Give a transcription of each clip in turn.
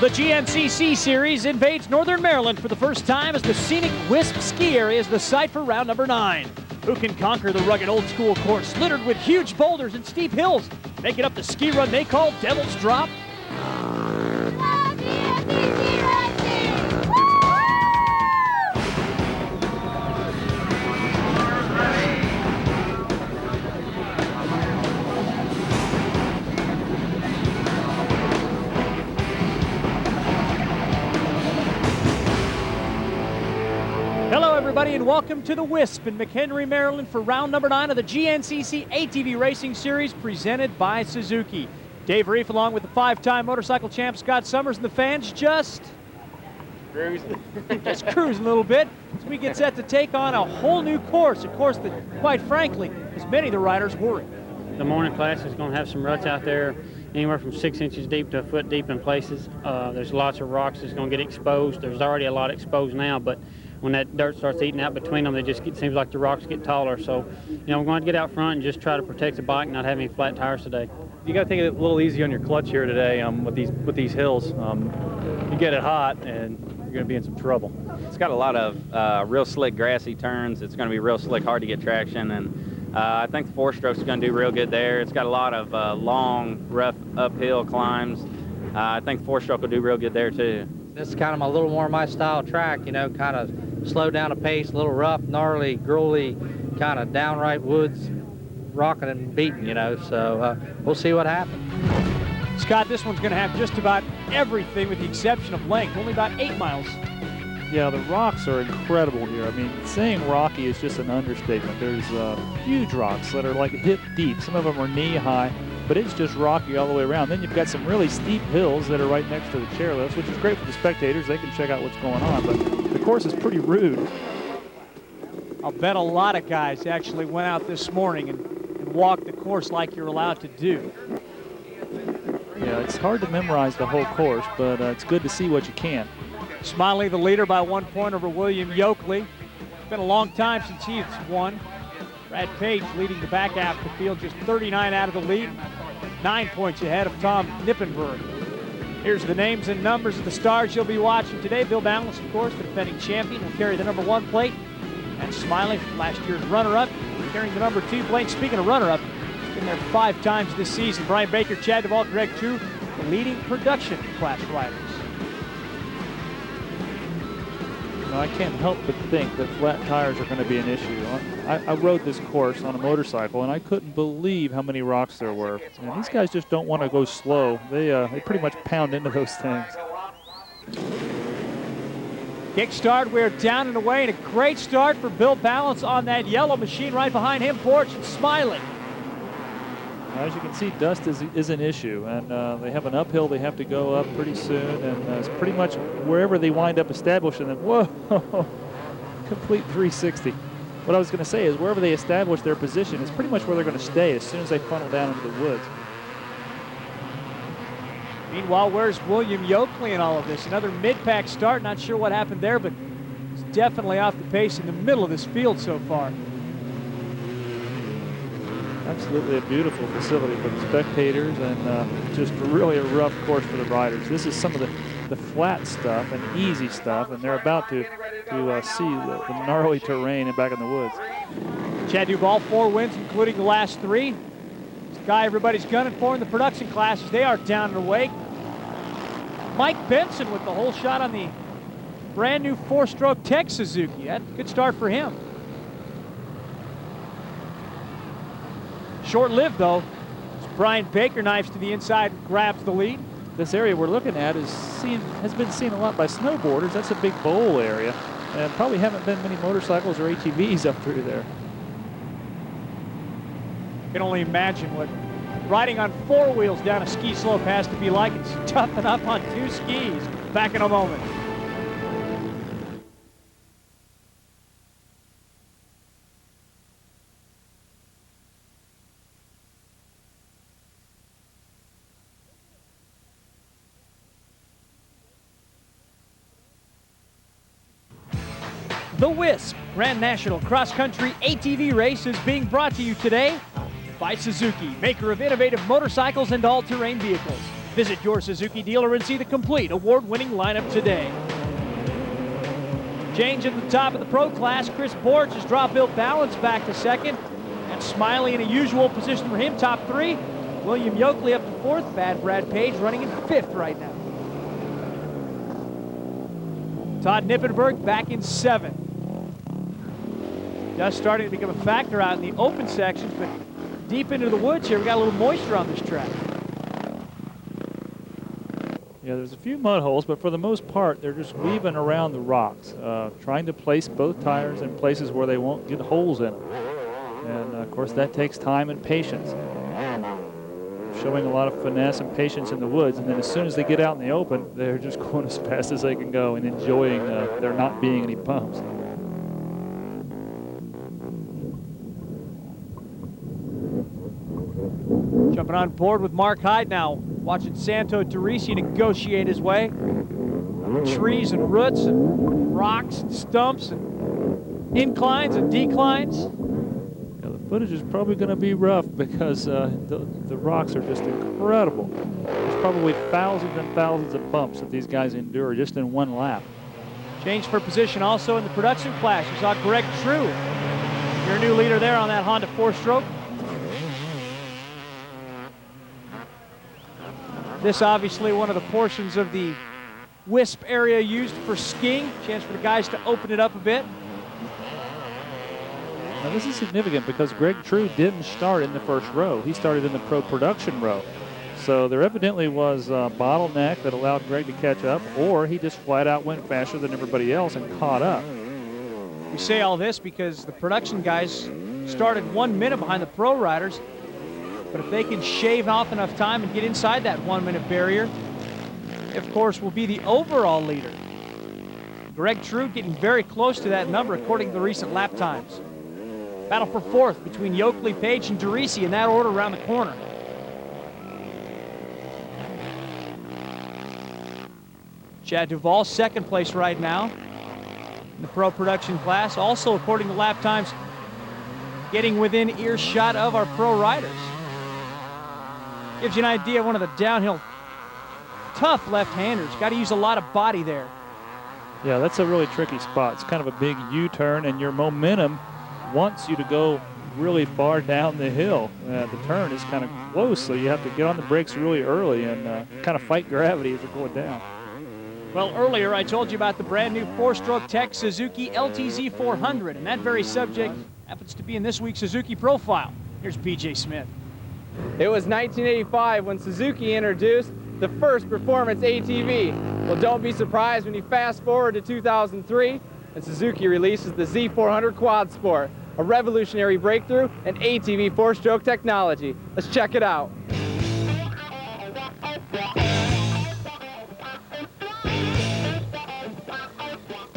The GNCC Series invades Northern Maryland for the first time as the scenic Wisp ski area is the site for round number 9. Who can conquer the rugged old school course littered with huge boulders and steep hills, make it up the ski run they call Devil's Drop? Hello everybody and welcome to the Wisp in McHenry, Maryland for round number 9 of the GNCC ATV Racing Series presented by Suzuki. Dave Reef along with the 5-time motorcycle champ Scott Summers and the fans just cruising. Just cruising a little bit as we get set to take on a whole new course, a course that quite frankly has many of the riders worried. The morning class is going to have some ruts out there, anywhere from 6 inches deep to a foot deep in places. There's lots of rocks that's going to get exposed. There's already a lot exposed now, but when that dirt starts eating out between them, it seems like the rocks get taller. So, we're going to get out front and just try to protect the bike, not have any flat tires today. You got to take it a little easy on your clutch here today with these hills. You get it hot and you're going to be in some trouble. It's got a lot of real slick grassy turns. It's going to be real slick, hard to get traction, and I think the 4-stroke is going to do real good there. It's got a lot of long, rough uphill climbs. I think the 4-stroke will do real good there too. This is kind of a little more my style track, kind of slow down the pace, a little rough, gnarly, gruely, kind of downright woods, rocking and beating, so we'll see what happens. Scott, this one's going to have just about everything with the exception of length, only about 8 miles. Yeah, the rocks are incredible here. I mean, saying rocky is just an understatement. There's huge rocks that are like hip deep. Some of them are knee high, but it's just rocky all the way around. Then you've got some really steep hills that are right next to the chairlifts, which is great for the spectators. They can check out what's going on, but the course is pretty rude. I'll bet a lot of guys actually went out this morning and walked the course like you're allowed to do. Yeah, it's hard to memorize the whole course, but it's good to see what you can. Smiley the leader by 1 point over William Yoakley. It's been a long time since he's won. Brad Page leading the back half of the field, just 39 out of the lead, 9 points ahead of Tom Nippenberg. Here's the names and numbers of the stars you'll be watching today. Bill Ballance, of course, the defending champion, will carry the number 1 plate. And Smiley, last year's runner-up, carrying the number 2 plate. Speaking of runner-up, he's been there 5 times this season. Brian Baker, Chad DUVALL, Greg TREW, the leading production class riders. I can't help but think that flat tires are going to be an issue. I rode this course on a motorcycle, and I couldn't believe how many rocks there were. And these guys just don't want to go slow. They pretty much pound into those things. Kickstart, we're down and away, and a great start for Bill Ballance on that yellow machine. Right behind him, Porch and Smiley. As you can see, dust is an issue, and they have an uphill they have to go up pretty soon, and it's pretty much wherever they wind up establishing them. Whoa, complete 360. What I was going to say is wherever they establish their position is pretty much where they're going to stay as soon as they funnel down into the woods. Meanwhile, where's William Yoakley in all of this? Another mid-pack start, not sure what happened there, but he's definitely off the pace in the middle of this field so far. Absolutely a beautiful facility for the spectators, and just really a rough course for the riders. This is some of the flat stuff and easy stuff, and they're about to see the gnarly terrain and back in the woods. Chad DUVALL, 4 wins, including the last 3. This guy everybody's gunning for in the production classes, they are down and away. Mike Benson with the whole shot on the brand new 4-stroke Tech Suzuki. That's a good start for him. Short-lived, though, as Brian Baker knifes to the inside and grabs the lead. This area we're looking at has been seen a lot by snowboarders. That's a big bowl area, and probably haven't been many motorcycles or ATVs up through there. You can only imagine what riding on 4 wheels down a ski slope has to be like. It's toughing up on 2 skis. Back in a moment. The Wisp Grand National Cross Country ATV Race is being brought to you today by Suzuki, maker of innovative motorcycles and all-terrain vehicles. Visit your Suzuki dealer and see the complete award-winning lineup today. Change at the top of the pro class. Chris Borch has dropped Bill Balance back to second. And Smiley in a usual position for him, top three. William Yoakley up to fourth. Brad Page running in fifth right now. Todd Nippenberg back in seventh. Dust starting to become a factor out in the open sections, but deep into the woods here, we got a little moisture on this track. Yeah, there's a few mud holes, but for the most part, they're just weaving around the rocks, trying to place both tires in places where they won't get holes in them. And of course, that takes time and patience. Showing a lot of finesse and patience in the woods, and then as soon as they get out in the open, they're just going as fast as they can go and enjoying there not being any bumps. Jumping on board with Mark Hyde now, watching Santo Teresi negotiate his way. Trees and roots and rocks and stumps and inclines and declines. Yeah, the footage is probably going to be rough because the rocks are just incredible. There's probably thousands and thousands of bumps that these guys endure just in one lap. Change for position also in the production class. You saw Greg TREW, your new leader there on that Honda 4-stroke. This obviously one of the portions of the Wisp area used for skiing. Chance for the guys to open it up a bit. Now this is significant because Greg TREW didn't start in the first row. He started in the pro production row. So there evidently was a bottleneck that allowed Greg to catch up, or he just flat out went faster than everybody else and caught up. We say all this because the production guys started 1 minute behind the pro riders. But if they can shave off enough time and get inside that 1 minute barrier, of course, will be the overall leader. Greg TREW getting very close to that number according to the recent lap times. Battle for fourth between Yoakley, Page, and Teresi in that order around the corner. Chad DUVALL, second place right now in the pro production class. Also, according to lap times, getting within earshot of our pro riders. Gives you an idea of one of the downhill tough left-handers. Got to use a lot of body there. Yeah, that's a really tricky spot. It's kind of a big U-turn, and your momentum wants you to go really far down the hill. The turn is kind of close, so you have to get on the brakes really early and kind of fight gravity as you're going down. Well, earlier I told you about the brand new 4-stroke Tech Suzuki LTZ 400, and that very subject happens to be in this week's Suzuki Profile. Here's PJ Smith. It was 1985 when Suzuki introduced the first performance ATV. Well, don't be surprised when you fast forward to 2003 and Suzuki releases the Z400 Quad Sport, a revolutionary breakthrough in ATV 4-stroke technology. Let's check it out.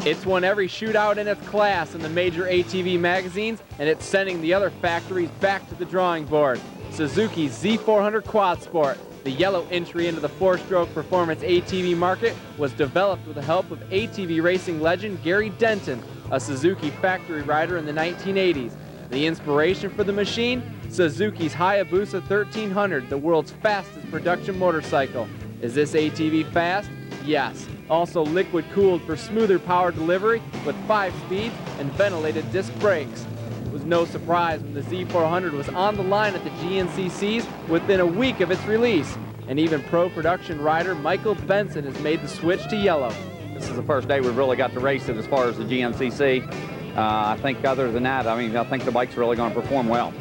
It's won every shootout in its class in the major ATV magazines, and it's sending the other factories back to the drawing board. Suzuki's Z400 Quad Sport, the yellow entry into the 4-stroke performance ATV market, was developed with the help of ATV racing legend Gary Denton, a Suzuki factory rider in the 1980s. The inspiration for the machine? Suzuki's Hayabusa 1300, the world's fastest production motorcycle. Is this ATV fast? Yes. Also liquid cooled for smoother power delivery with 5 speeds and ventilated disc brakes. It was no surprise when the Z400 was on the line at the GNCCs within a week of its release. And even pro production rider Michael Benson has made the switch to yellow. This is the first day we've really got to race it as far as the GNCC. I think other than that, I think the bike's really going to perform well.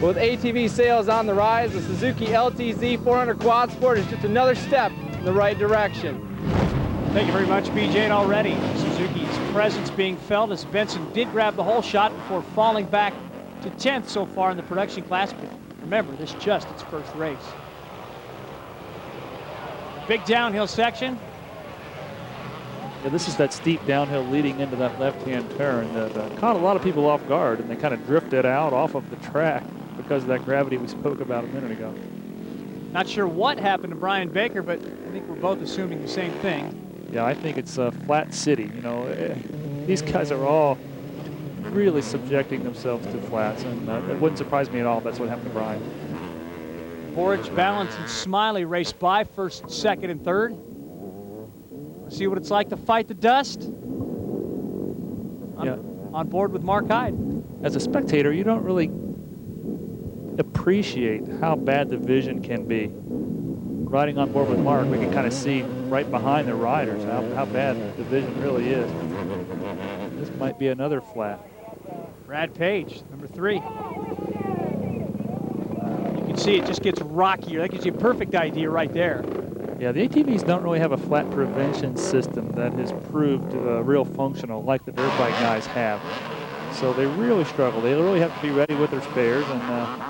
With ATV sales on the rise, the Suzuki LTZ 400 Quad Sport is just another step in the right direction. Thank you very much, BJ. And already Suzuki's presence being felt as Benson did grab the whole shot before falling back to 10th so far in the production class. But remember, this is just its first race. Big downhill section. Yeah, this is that steep downhill leading into that left-hand turn that caught a lot of people off guard, and they kind of drifted out off of the track because of that gravity we spoke about a minute ago. Not sure what happened to Brian Baker, but I think we're both assuming the same thing. Yeah, I think it's a flat city. You know, these guys are all really subjecting themselves to flats, and it wouldn't surprise me at all if that's what happened to Brian. Boric, Balance, and Smiley race by first, second, and third. Let's see what it's like to fight the dust. On board with Mark Hyde. As a spectator, you don't really appreciate how bad the vision can be. Riding on board with Mark, we can kind of see right behind the riders how bad the vision really is. This might be another flat. Brad Page, number 3. You can see it just gets rockier. That gives you a perfect idea right there. Yeah, the ATVs don't really have a flat prevention system that has proved real functional like the dirt bike guys have. So they really struggle. They really have to be ready with their spares and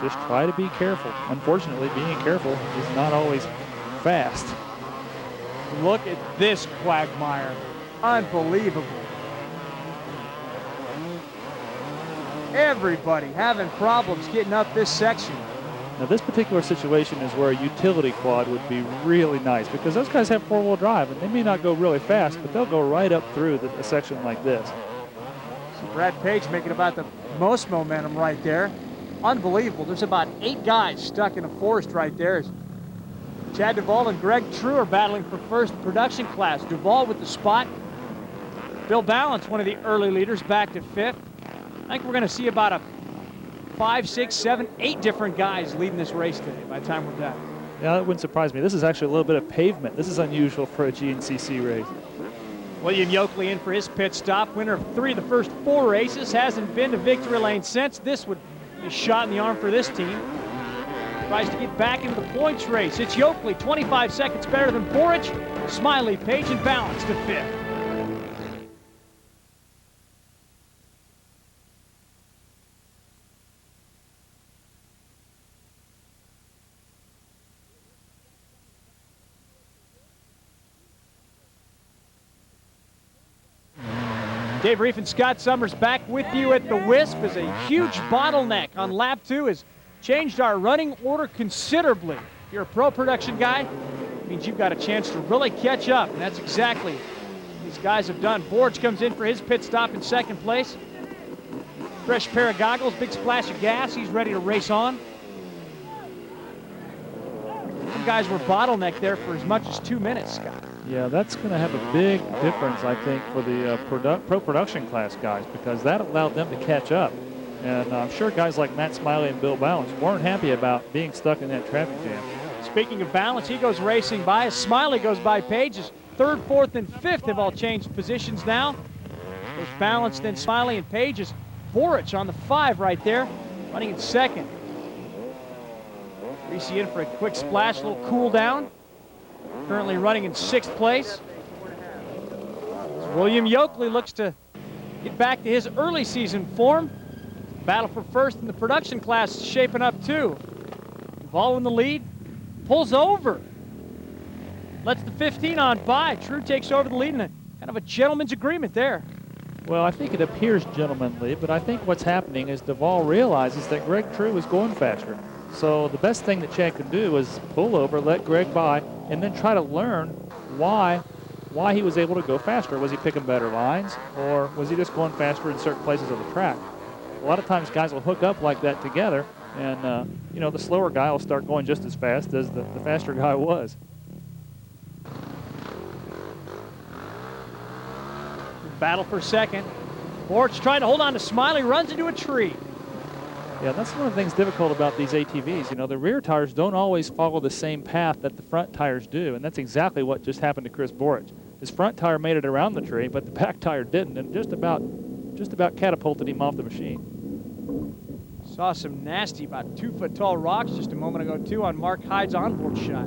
just try to be careful. Unfortunately, being careful is not always fast. Look at this quagmire. Unbelievable. Everybody having problems getting up this section. Now this particular situation is where a utility quad would be really nice because those guys have four-wheel drive and they may not go really fast, but they'll go right up through a section like this. So Brad Page making about the most momentum right there. Unbelievable. There's about 8 guys stuck in a forest right there. Chad DUVALL and Greg TREW are battling for first production class. DUVALL with the spot. Bill Ballance, one of the early leaders, back to 5th. I think we're going to see about a 5, 6, 7, 8 different guys leading this race today by the time we're done. Yeah, that wouldn't surprise me. This is actually a little bit of pavement. This is unusual for a GNCC race. William Yoakley in for his pit stop. Winner of 3 of the first 4 races. Hasn't been to victory lane since. This would be a shot in the arm for this team. Tries to get back into the points race. It's Yoakley, 25 seconds better than Boric. Smiley, Page, and Balance to 5th. Dave Reef and Scott Summers back with you at the Wisp as a huge bottleneck on lap 2 has changed our running order considerably. If you're a pro production guy, it means you've got a chance to really catch up, and that's exactly what these guys have done. Boric comes in for his pit stop in 2nd place. Fresh pair of goggles, big splash of gas. He's ready to race on. Some guys were bottlenecked there for as much as 2 minutes, Scott. Yeah, that's going to have a big difference, I think, for the pro production class guys because that allowed them to catch up. And I'm sure guys like Matt Smiley and Bill Ballance weren't happy about being stuck in that traffic jam. Speaking of Ballance, he goes racing by as Smiley goes by Page. His 3rd, 4th, and 5th have all changed positions now. There's Ballance, then Smiley and Page is Boric on the 5 right there, running in 2nd. Reese in for a quick splash, a little cool down. Currently running in 6th place. William Yoakley looks to get back to his early season form. Battle for first in the production class is shaping up too. DUVALL in the lead, pulls over. Lets the 15 on by. TREW takes over the lead in a kind of a gentleman's agreement there. Well, I think it appears gentlemanly, but I think what's happening is DUVALL realizes that Greg TREW is going faster. So the best thing that Chad could do is pull over, let Greg by, and then try to learn why he was able to go faster. Was he picking better lines, or was he just going faster in certain places of the track? A lot of times guys will hook up like that together, and you know, the slower guy will start going just as fast as the faster guy was. Battle for 2nd. Boric trying to hold on to Smiley, runs into a tree. Yeah, that's one of the things difficult about these ATVs. You know, the rear tires don't always follow the same path that the front tires do, and that's exactly what just happened to Chris Boric. His front tire made it around the tree, but the back tire didn't, and just about catapulted him off the machine. Saw some nasty, about 2-foot-tall rocks just a moment ago, too, on Mark Hyde's onboard shot.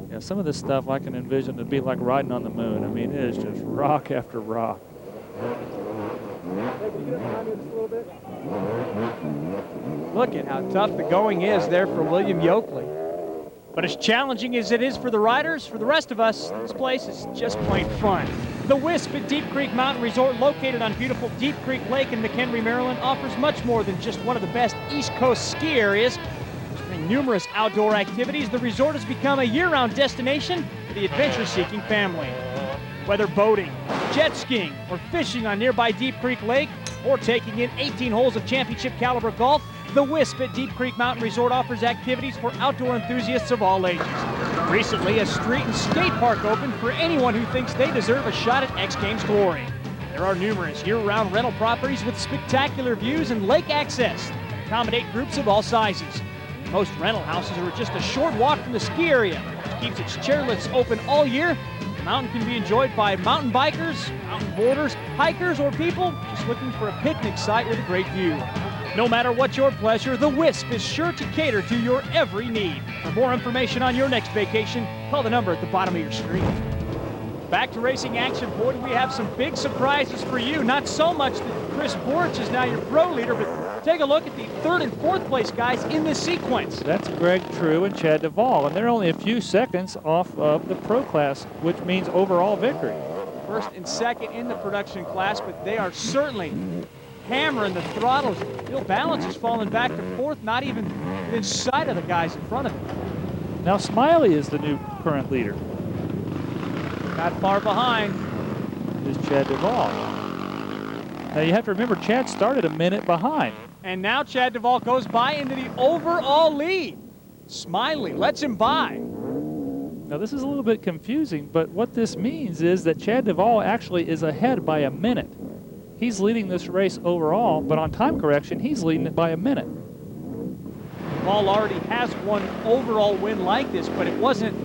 Yeah, some of this stuff I can envision to be like riding on the moon. I mean, it is just rock after rock. Look at how tough the going is there for William Yoakley. But as challenging as it is for the riders, for the rest of us, this place is just plain fun. The Wisp at Deep Creek Mountain Resort, located on beautiful Deep Creek Lake in McHenry, Maryland, offers much more than just one of the best East Coast ski areas. Featuring numerous outdoor activities, the resort has become a year-round destination for the adventure-seeking family. Whether boating, jet skiing, or fishing on nearby Deep Creek Lake, or taking in 18 holes of championship caliber golf, The Wisp at Deep Creek Mountain Resort offers activities for outdoor enthusiasts of all ages. Recently, a street and skate park opened for anyone who thinks they deserve a shot at X Games glory. There are numerous year-round rental properties with spectacular views and lake access to accommodate groups of all sizes. Most rental houses are just a short walk from the ski area, which keeps its chairlifts open all year. The mountain can be enjoyed by mountain bikers, mountain boarders, hikers, or people just looking for a picnic site with a great view. No matter what your pleasure, the Wisp is sure to cater to your every need. For more information on your next vacation, call the number at the bottom of your screen. Back to racing action, boy, we have some big surprises for you. Not so much that Chris Borch is now your pro leader, but take a look at the 3rd and 4th place guys in this sequence. That's Greg TREW and Chad DUVALL, and they're only a few seconds off of the pro class, which means overall victory. 1st and 2nd in the production class, but they are certainly hammering the throttles. Bill Ballance has fallen back to 4th, not even within sight of the guys in front of him. Now SMILEY is the new current leader. Not far behind is Chad DUVALL. Now you have to remember, Chad started a minute behind. And now Chad DUVALL goes by into the overall lead. SMILEY lets him by. Now this is a little bit confusing, but what this means is that Chad DUVALL actually is ahead by a minute. He's leading this race overall, but on time correction, he's leading it by a minute. DUVALL already has one overall win like this, but it wasn't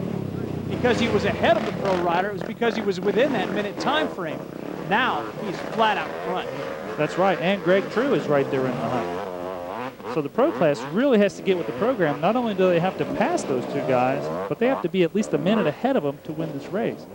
because he was ahead of the pro rider. It was because he was within that minute time frame. Now he's flat out front. That's right, and Greg TREW is right there in the hunt. So the pro class really has to get with the program. Not only do they have to pass those two guys, but they have to be at least a minute ahead of them to win this race.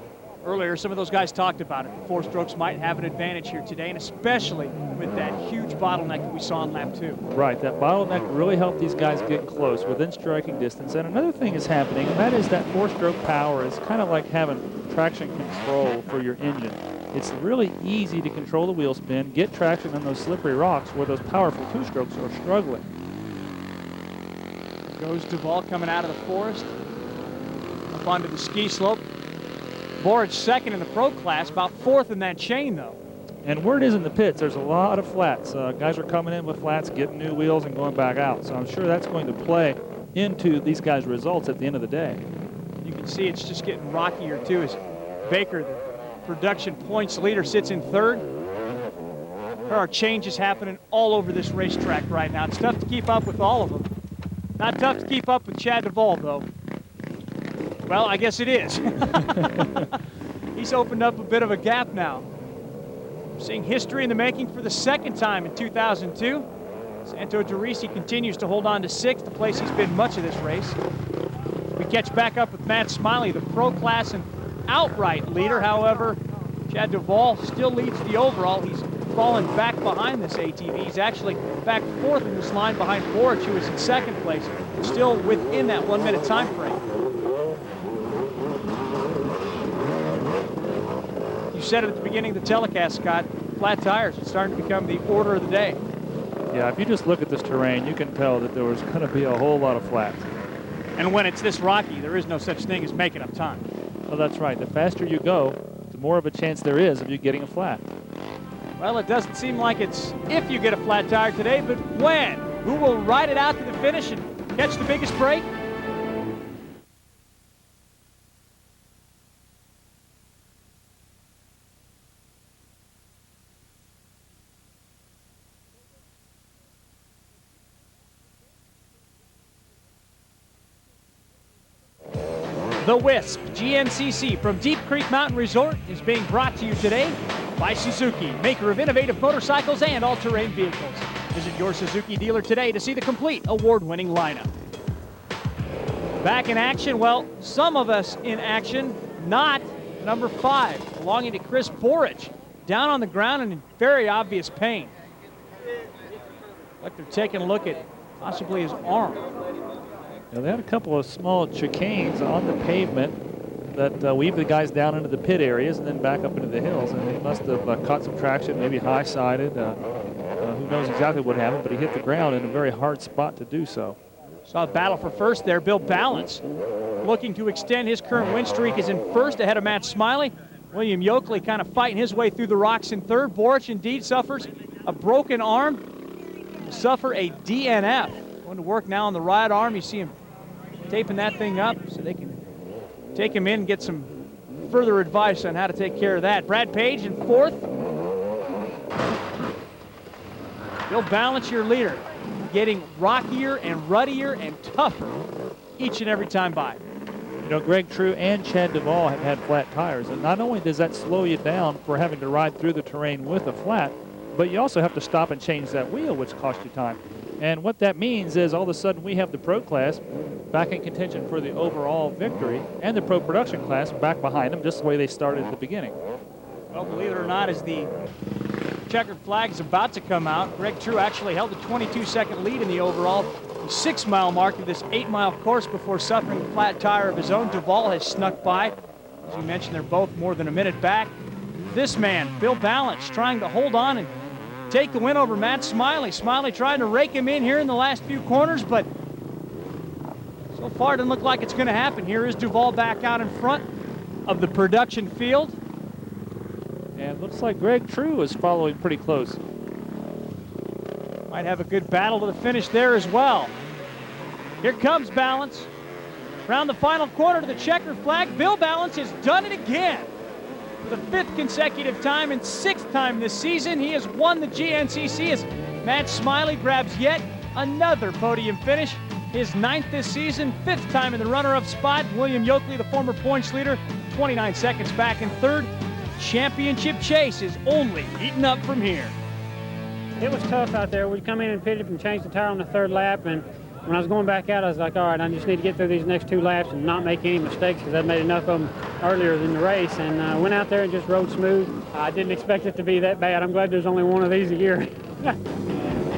Earlier, some of those guys talked about it. The 4 strokes might have an advantage here today, and especially with that huge bottleneck that we saw in lap 2. Right, that bottleneck really helped these guys get close within striking distance. And another thing is happening, and that is that 4-stroke power is kind of like having traction control for your engine. It's really easy to control the wheel spin, get traction on those slippery rocks where those powerful 2-strokes are struggling. Goes DUVALL coming out of the forest, up onto the ski slope. Borch 2nd in the pro class, about 4th in that chain, though. And where it is in the pits, there's a lot of flats. Guys are coming in with flats, getting new wheels, and going back out. So I'm sure that's going to play into these guys' results at the end of the day. You can see it's just getting rockier, too, as Baker, the production points leader, sits in 3rd. There are changes happening all over this racetrack right now. It's tough to keep up with all of them. Not tough to keep up with Chad DUVALL, though. Well, I guess it is. He's opened up a bit of a gap now. Seeing history in the making for the 2nd time in 2002. Santo Teresi continues to hold on to 6th, the place he's been much of this race. We catch back up with Matt SMILEY, the pro class and outright leader. However, Chad DUVALL still leads the overall. He's fallen back behind this ATV. He's actually back 4th in this line behind Borch, who is in 2nd place, still within that 1-minute time frame. You said it at the beginning of the telecast, Scott, flat tires are starting to become the order of the day. Yeah, if you just look at this terrain, you can tell that there was going to be a whole lot of flats. And when it's this rocky, there is no such thing as making up time. Well, that's right. The faster you go, the more of a chance there is of you getting a flat. Well, it doesn't seem like it's if you get a flat tire today, but when. Who will ride it out to the finish and catch the biggest break? The Wisp GNCC from Deep Creek Mountain Resort is being brought to you today by Suzuki, maker of innovative motorcycles and all-terrain vehicles. Visit your Suzuki dealer today to see the complete award-winning lineup. Back in action, well, some of us in action, not number 5, belonging to Chris Borch, down on the ground and in very obvious pain. Like they're taking a look at possibly his arm. Now, they had a couple of small chicanes on the pavement that weave the guys down into the pit areas and then back up into the hills. And he must have caught some traction, maybe high-sided. Who knows exactly what happened, but he hit the ground in a very hard spot to do so. Saw a battle for first there. Bill Ballance looking to extend his current win streak is in first ahead of Matt SMILEY. William Yoakley kind of fighting his way through the rocks in 3rd. Borch indeed suffers a broken arm. suffer a DNF. Going to work now on the right arm. You see him taping that thing up so they can take him in and get some further advice on how to take care of that. Brad Page in fourth. Bill Ballance, your leader, getting rockier and ruddier and tougher each and every time by. You know, Greg TREW and Chad DUVALL have had flat tires, and not only does that slow you down for having to ride through the terrain with a flat, but you also have to stop and change that wheel, which costs you time. And what that means is all of a sudden we have the pro class back in contention for the overall victory, and the pro production class back behind them, just the way they started at the beginning. Well, believe it or not, as the checkered flag is about to come out, Greg TREW actually held a 22-second lead in the overall 6-mile mark of this 8-mile course before suffering a flat tire of his own. DUVALL has snuck by. As you mentioned, they're both more than a minute back. This man, Bill Ballance, trying to hold on and take the win over Matt SMILEY. SMILEY trying to rake him in here in the last few corners, but so far it doesn't look like it's going to happen. Here is DUVALL back out in front of the production field. And it looks like Greg TREW is following pretty close. Might have a good battle to the finish there as well. Here comes Ballance. Around the final corner to the checkered flag. Bill Ballance has done it again. For the 5th consecutive time and 6th time this season, he has won the GNCC as Matt SMILEY grabs yet another podium finish. His 9th this season, 5th time in the runner-up spot. William Yoakley, the former points leader, 29 seconds back in 3rd. Championship chase is only heating up from here. It was tough out there. We come in and pitted and changed the tire on the 3rd lap, and when I was going back out, I was like, all right, I just need to get through these next 2 laps and not make any mistakes because I'd made enough of them earlier in the race, and went out there and just rode smooth. I didn't expect it to be that bad. I'm glad there's only one of these a year.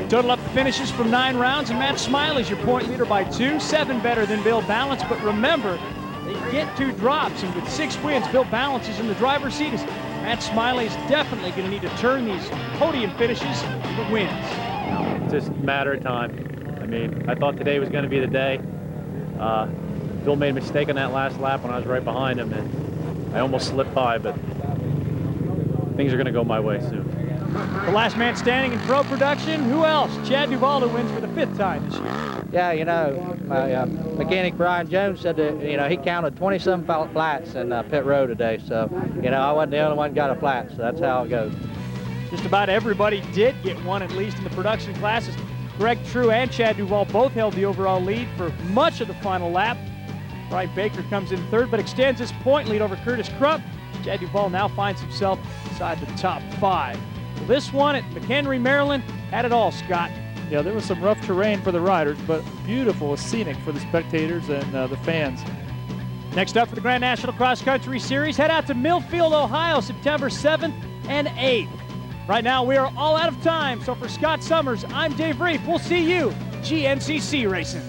Total up finishes from 9 rounds, and Matt SMILEY's your point leader by 2, 7 better than Bill Ballance, but remember, they get 2 drops, and with 6 wins, Bill Ballance is in the driver's seat. As Matt SMILEY is definitely going to need to turn these podium finishes into wins. It's just a matter of time. I mean, I thought today was going to be the day. Bill made a mistake on that last lap when I was right behind him, and I almost slipped by, but things are going to go my way soon. The last man standing in pro production, who else? Chad DUVALL, who wins for the 5th time this year. Yeah, you know, my mechanic Brian Jones said that, you know, he counted 27 flats in pit row today. So, you know, I wasn't the only one got a flat, so that's how it goes. Just about everybody did get one, at least in the production classes. Greg TREW and Chad DUVALL both held the overall lead for much of the final lap. Brian Baker comes in 3rd, but extends his point lead over Curtis Krupp. Chad DUVALL now finds himself inside the top 5. This one at McHenry, Maryland, had it all, Scott. Yeah, there was some rough terrain for the riders, but beautiful, scenic for the spectators and the fans. Next up for the Grand National Cross Country Series, head out to MILLFIELD, Ohio, September 7th and 8th. Right now, we are all out of time, so for Scott Summers, I'm Dave Reef. We'll see you GNCC racing.